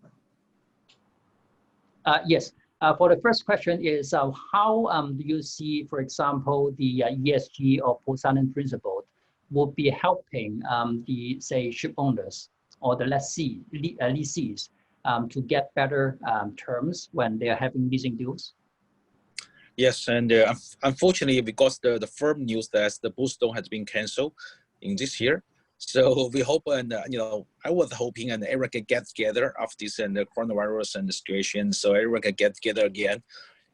Speaker 2: Yes. For the first question is how do you see, for example, the ESG or Poseidon principle would be helping the, say, ship owners or the lessees to get better terms when they are having leasing deals?
Speaker 3: Yes, and unfortunately, because the firm news that the Bluestone has been canceled in this year, so we hope, and I was hoping, and everyone can get together after this and the coronavirus and the situation, so everyone can get together again,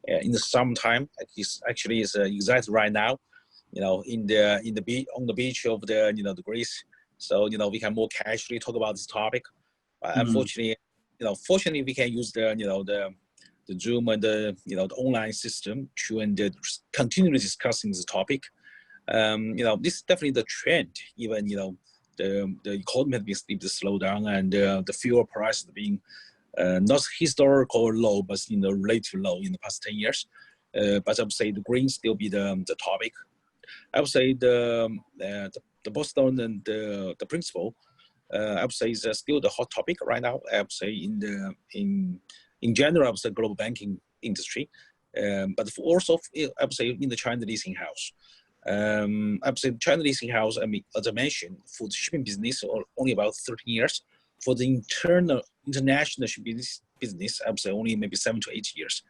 Speaker 3: in the summertime. It's actually is exactly right now, in the beach, on the beach of the the Greece. So we can more casually talk about this topic. Unfortunately, fortunately we can use the the Zoom and the the online system to continue discussing this topic. This is definitely the trend. Even the economy has been steeply slowed down, and the fuel prices being not historical low, but relatively low in the past 10 years. But I would say the green still be the topic. I would say the Boston and the principle. I would say is still the hot topic right now. I would say in general, I would say global banking industry, but also I would say in the China leasing house. I would say China leasing house. I mean, as I mentioned, for the shipping business, only about 13 years. For the international shipping business, I would say only maybe 7 to 8 years.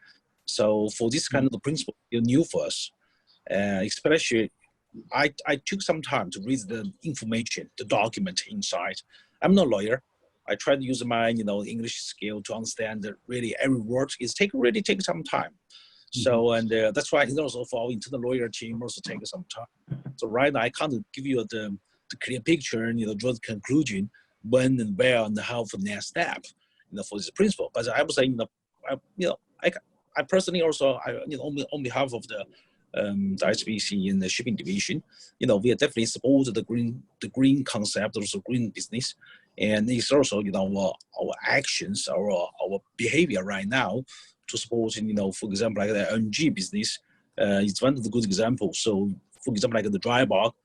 Speaker 3: So for this kind of the principle, it's new for us. Especially, I took some time to read the information, the document inside. I'm not a lawyer. I try to use my English skill to understand that really every word is really take some time. So and that's why also for our internal lawyer team also take some time. So right now I can't give you the clear picture and draw the conclusion when and where and how for the next step for this principle. But I would say I personally also on behalf of the ICBC in the shipping division, we are definitely support the green concept, also green business, and it's also our actions, our behavior right now to support for example like the LNG business. It's one of the good examples. So for example like the dry bulk,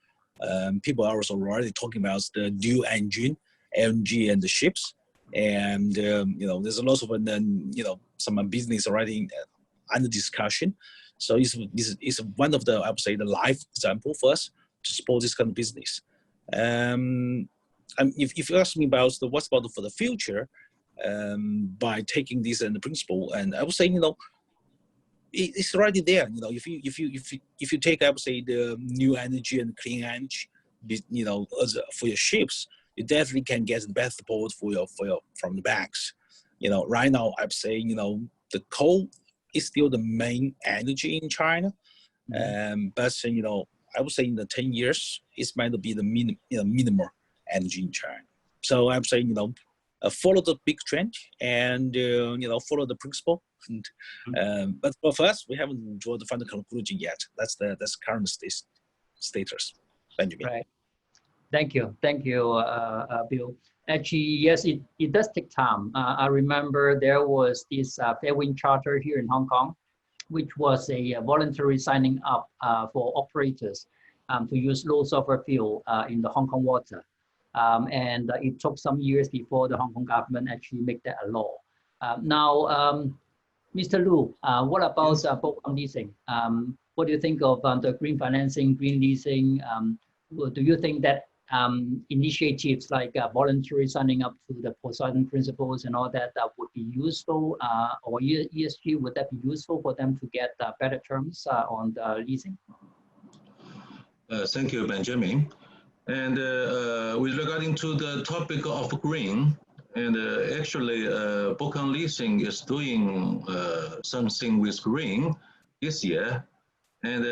Speaker 3: people are also already talking about the dual engine LNG and the ships, and there's a lot of some business already under discussion. So it's one of the, I would say, the live example for us to support this kind of business. And if you ask me about what's about for the future, by taking this and the principle, and I would say it's already there. If you take, I would say, the new energy and clean energy, for your ships, you definitely can get the best support from the banks. Right now I'm saying the coal is still the main energy in China, but I would say in the 10 years it might be the minimal energy in China. So I'm saying follow the big trend and follow the principle. And, but for us, we haven't drawn the final conclusion yet. That's current status. Benjamin.
Speaker 2: Right. Thank you, Bill. Actually, yes, it does take time. I remember there was this Fairwind Charter here in Hong Kong, which was a voluntary signing up for operators to use low sulfur fuel in the Hong Kong water. And it took some years before the Hong Kong government actually make that a law. Now, Mr. Lu, what about boat leasing? What do you think of the green financing, green leasing? Do you think that initiatives like voluntary signing up to the Poseidon principles and all that would be useful, or ESG, would that be useful for them to get better terms on the leasing?
Speaker 4: Thank you, Benjamin. And with regarding to the topic of green, and actually Bocon Leasing is doing something with green this year. And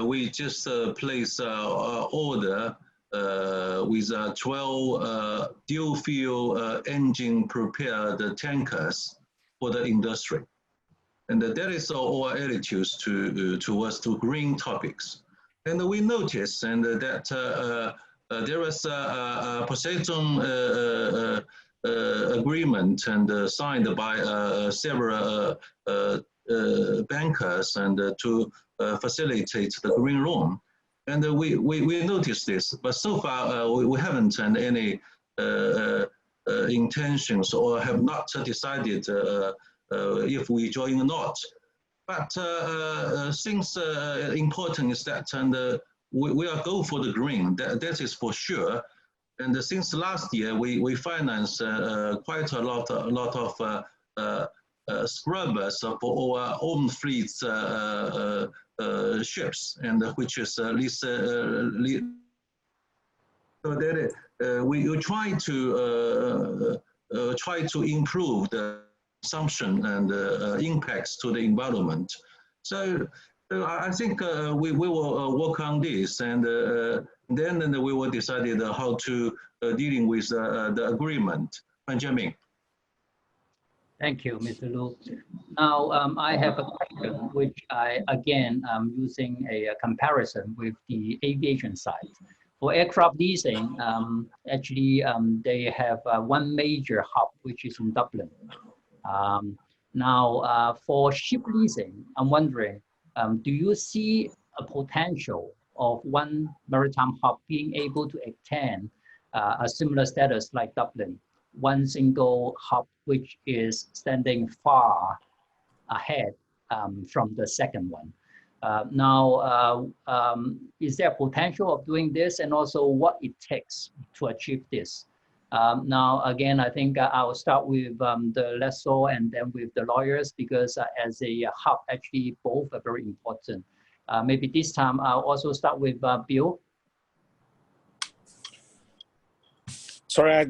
Speaker 4: we just placed order with 12 dual fuel engine prepared tankers for the industry. And that is our attitudes towards green topics. And we noticed that there was a Poseidon agreement and signed by several bankers and to facilitate the green loan. And we noticed this, but so far we haven't had any intentions or have not decided if we join or not. But things important is that we are go for the green. That is for sure. And since last year, we financed quite a lot of scrubbers for our own fleets ships, and which is least. So that we try to improve the consumption and impacts to the environment. So I think we will work on this, and then we will decide how to dealing with the agreement. Benjamin.
Speaker 2: Thank you, Mr. Lu. Now, I have a question, which I, again, am using a comparison with the aviation side. For aircraft leasing, actually, they have one major hub, which is in Dublin. Now, for ship leasing, I'm wondering, do you see a potential of one maritime hub being able to attain a similar status like Dublin, one single hub which is standing far ahead from the second one? Now, is there potential of doing this, and also what it takes to achieve this? Now, again, I think I'll start with the lessor and then with the lawyers, because as a hub, actually both are very important. Maybe this time I'll also start with Bill.
Speaker 3: Sorry, I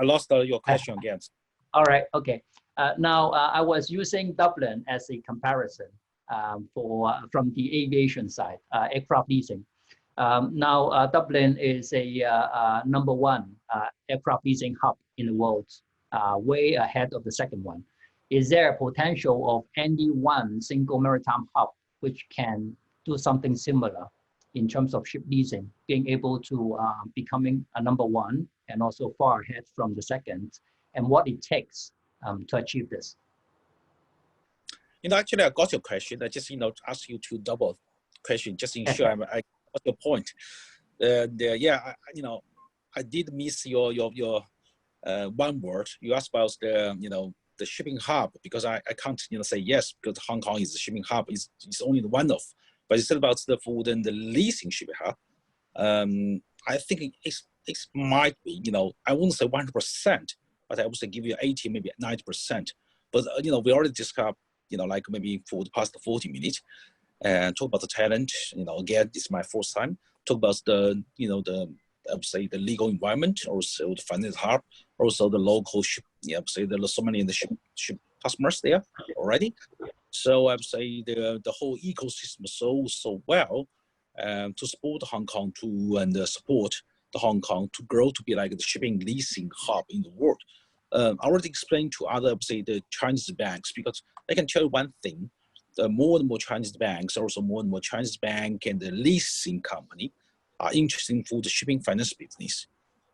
Speaker 3: lost your question again.
Speaker 2: All right, okay. Now, I was using Dublin as a comparison from the aviation side, aircraft leasing. Now, Dublin is a #1 aircraft leasing hub in the world, way ahead of the second one. Is there a potential of any one single maritime hub which can do something similar in terms of ship leasing, being able to becoming a #1 and also far ahead from the second, and what it takes to achieve this?
Speaker 3: Actually, I got your question. I just, ask you to double question, just ensure I got your point. Yeah, I did miss your one word. You asked about the shipping hub, because I can't, say yes, because Hong Kong is a shipping hub. It's only the one of. But it's about the food and the leasing shipping hub. I think it might be, I wouldn't say 100%, but I would say give you 80, maybe 90%. But, we already discussed, like maybe for the past 40 minutes, and talk about the talent. Again, this is my first time. Talk about the, I would say the legal environment, also the finance hub, also the local ship. I would say there's so many in the ship customers there already. So I would say the whole ecosystem so well to support Hong Kong and support the Hong Kong to grow to be like the shipping leasing hub in the world. I already explained to other, say, the Chinese banks, because I can tell you one thing: more and more Chinese banks, also more and more Chinese bank and the leasing company are interested for the shipping finance business.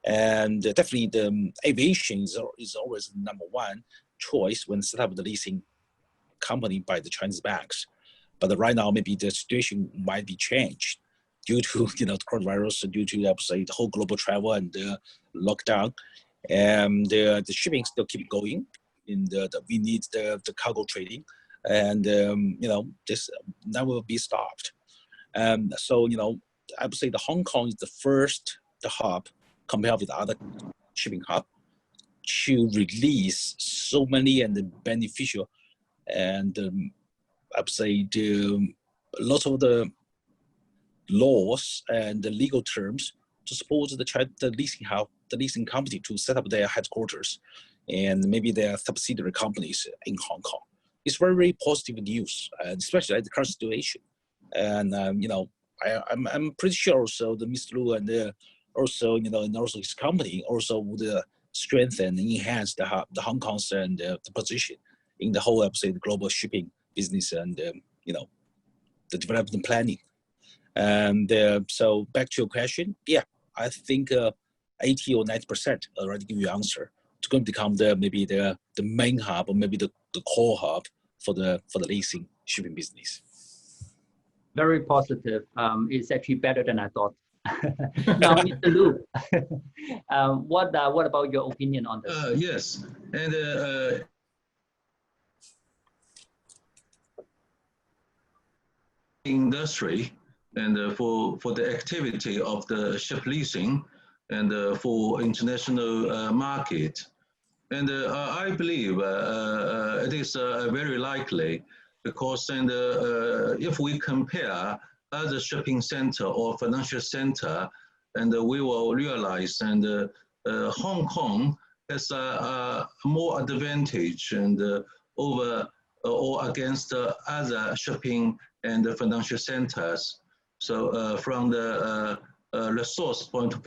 Speaker 3: And definitely the aviation is always the #1 choice when set up the leasing company by the Chinese banks. But right now, maybe the situation might be changed due to, the coronavirus, due to, say, the whole global travel and the lockdown. And the shipping still keep going. We need the cargo trading, and this that will be stopped. So I would say the Hong Kong is the hub compared with other shipping hub to release so many and beneficial, and I would say lots of the laws and the legal terms to support the leasing hub, the leasing company to set up their headquarters and maybe their subsidiary companies in Hong Kong. It's very, very positive news, especially at the current situation. And I'm pretty sure also the Mr. Lu and also and also his company also would strengthen and enhance the Hong Kong's and the position in the whole, I would say, the global shipping business and the development planning. And so back to your question, yeah, I think 80 or 90% already give you an answer. It's going to become maybe the main hub, or maybe the core hub for the leasing shipping business.
Speaker 2: Very positive. It's actually better than I thought. Now, Mr. Lu, what about your opinion on this?
Speaker 4: Yes, and industry and for the activity of the ship leasing and for international market. And I believe it is very likely, because if we compare other shipping center or financial center, and we will realize Hong Kong has more advantage and over or against other shopping and financial centers. So from the lessors point of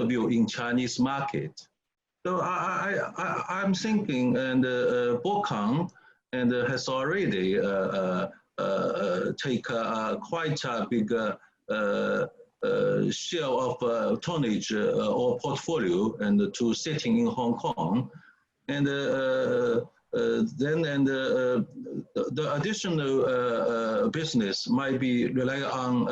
Speaker 4: view in Chinese market. So I'm thinking, and Bokang and has already take quite a big share of tonnage or portfolio and to setting in Hong Kong, and then the additional business might be rely on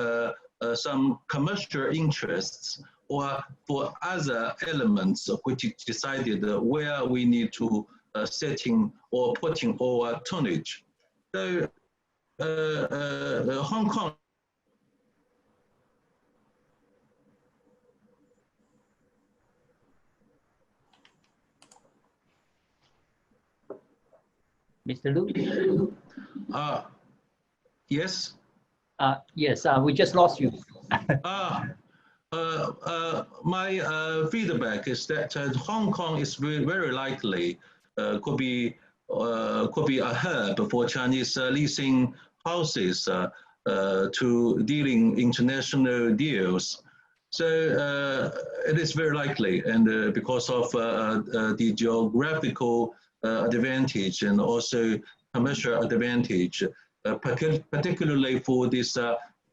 Speaker 4: some commercial interests or for other elements which is decided where we need to setting or putting our tonnage. So Hong Kong
Speaker 2: Mr. Lu?
Speaker 4: Yes?
Speaker 2: Yes, we just lost you.
Speaker 4: My feedback is that Hong Kong is very likely could be a hub for Chinese leasing houses to dealing international deals. So it is very likely, and because of the geographical advantage and also commercial advantage, particularly for this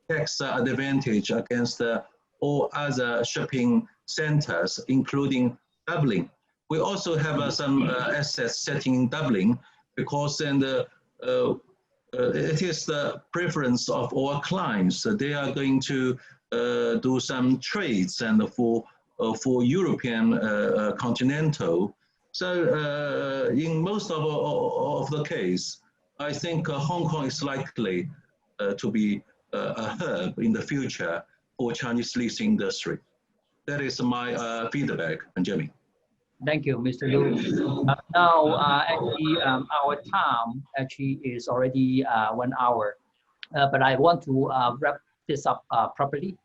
Speaker 4: tax advantage against all other shopping centers, including Dublin. We also have some assets setting in Dublin because then it is the preference of our clients. They are going to do some trades and for European continental. So in most of the case, I think Hong Kong is likely to be a hub in the future for Chinese leasing industry. That is my feedback, Benjamin.
Speaker 2: Thank you, Mr. Lu. Now, actually, our time actually is already 1 hour, but I want to wrap this up properly.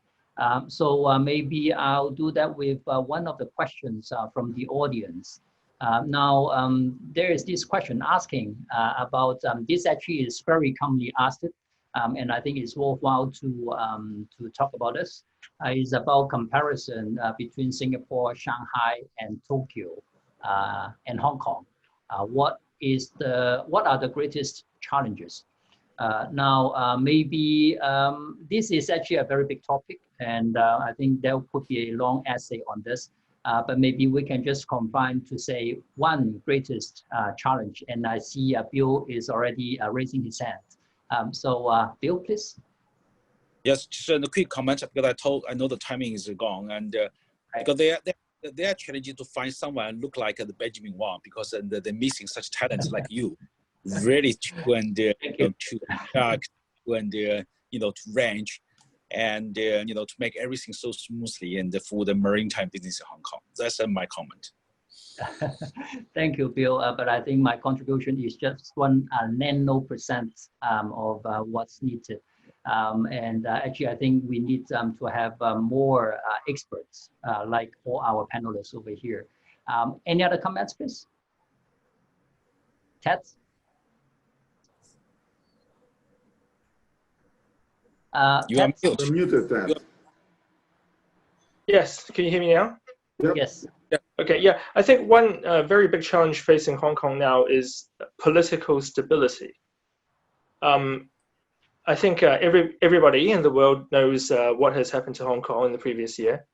Speaker 2: So maybe I'll do that with one of the questions from the audience. Now, there is this question asking about, this actually is very commonly asked, and I think it's worthwhile to talk about this. Is about comparison between Singapore, Shanghai, and Tokyo, and Hong Kong. What are the greatest challenges? Now, maybe this is actually a very big topic, and I think there could be a long essay on this. But maybe we can just combine to say one greatest challenge. And I see Bill is already raising his hand. So Bill, please.
Speaker 3: Yes, just a quick comment because I know the timing is gone, and because they are challenging to find someone look like the Benjamin Wong, because they're missing such talents like you, really to range and to make everything so smoothly and for the maritime business in Hong Kong. That's my comment.
Speaker 2: Thank you, Bill. But I think my contribution is just 1 nano% of what's needed. And actually, I think we need to have more experts like all our panelists over here. Any other comments, please? Tat?
Speaker 3: You are
Speaker 1: muted, Tat.
Speaker 6: Yes, can you hear me now?
Speaker 1: Yep.
Speaker 2: Yes.
Speaker 6: Okay, yeah. I think one very big challenge facing Hong Kong now is political stability. I think everybody in the world knows what has happened to Hong Kong in the previous year.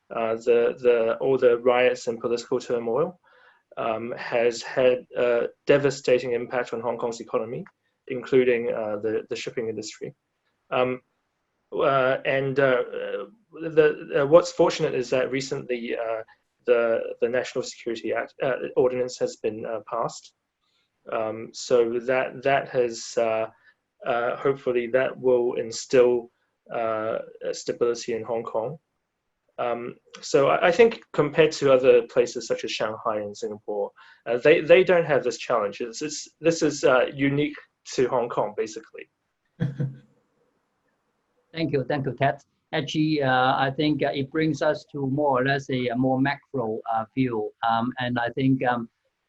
Speaker 6: All the riots and political turmoil has had a devastating impact on Hong Kong's economy, including the shipping industry. What's fortunate is that recently the National Security Act ordinance has been passed, so that has hopefully that will instill stability in Hong Kong. So I think compared to other places such as Shanghai and Singapore, they don't have this challenge. This is unique to Hong Kong, basically.
Speaker 2: Thank you, Tat. Actually, I think it brings us to more or less a more macro view, and I think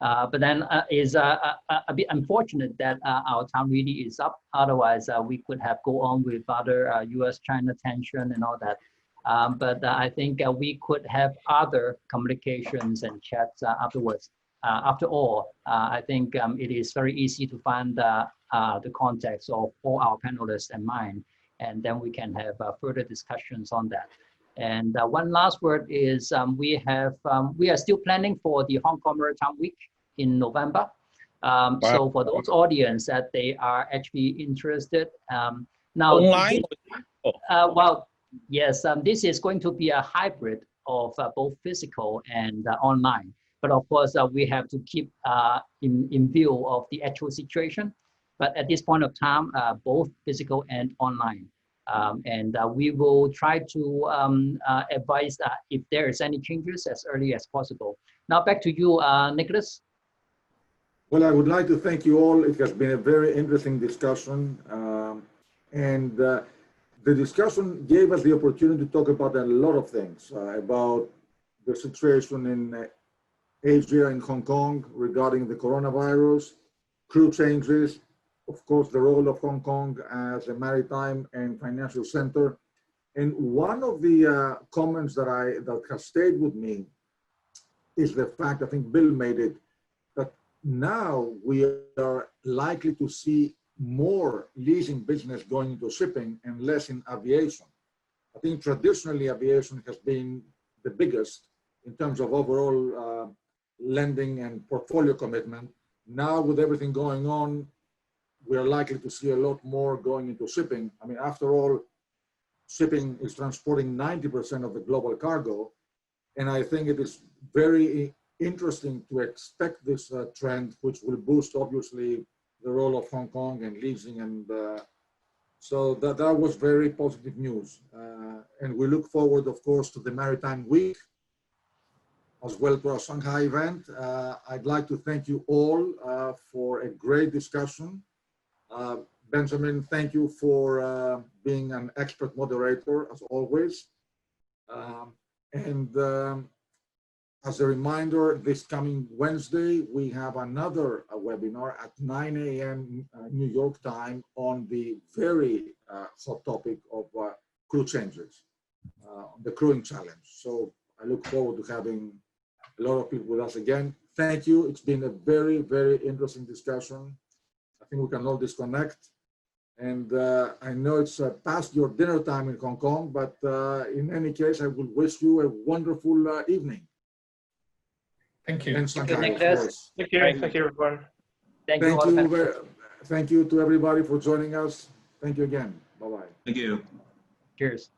Speaker 2: But then is a bit unfortunate that our time really is up. Otherwise, we could have go on with other U.S.-China tension and all that. But I think we could have other communications and chats afterwards. After all, I think it is very easy to find the contacts of all our panelists and mine, and then we can have further discussions on that. And one last word is we are still planning for the Hong Kong Maritime Week in November. So for those audience that they are actually interested, now
Speaker 3: online.
Speaker 2: well, yes, this is going to be a hybrid of both physical and online. But of course, we have to keep in view of the actual situation. But at this point of time, both physical and online. And we will try to advise if there is any changes as early as possible. Now back to you, Nicholas.
Speaker 1: Well, I would like to thank you all. It has been a very interesting discussion. And the discussion gave us the opportunity to talk about a lot of things, about the situation in Asia and Hong Kong regarding the coronavirus, crew changes, of course, the role of Hong Kong as a maritime and financial center. And one of the comments that has stayed with me is the fact, I think Bill made it, that now we are likely to see more leasing business going into shipping and less in aviation. I think traditionally aviation has been the biggest in terms of overall lending and portfolio commitment. Now with everything going on, we are likely to see a lot more going into shipping. I mean, after all, shipping is transporting 90% of the global cargo. And I think it is very interesting to expect this trend, which will boost, obviously, the role of Hong Kong and leasing. And so that was very positive news. And we look forward, of course, to the Maritime Week, as well to our Shanghai event. I'd like to thank you all for a great discussion. Benjamin, thank you for being an expert moderator, as always. As a reminder, this coming Wednesday, we have another webinar at 9 a.m. New York time on the very hot topic of crew changes, the crewing challenge. So I look forward to having a lot of people with us again. Thank you. It's been a very, very interesting discussion. I think we can all disconnect. And I know it's past your dinner time in Hong Kong, but in any case, I will wish you a wonderful evening.
Speaker 5: Thank you.
Speaker 2: Thank you, Nicholas.
Speaker 6: Thank you. Thank you, everyone.
Speaker 1: Thank you to everybody for joining us. Thank you again. Bye-bye.
Speaker 4: Thank you.
Speaker 2: Cheers.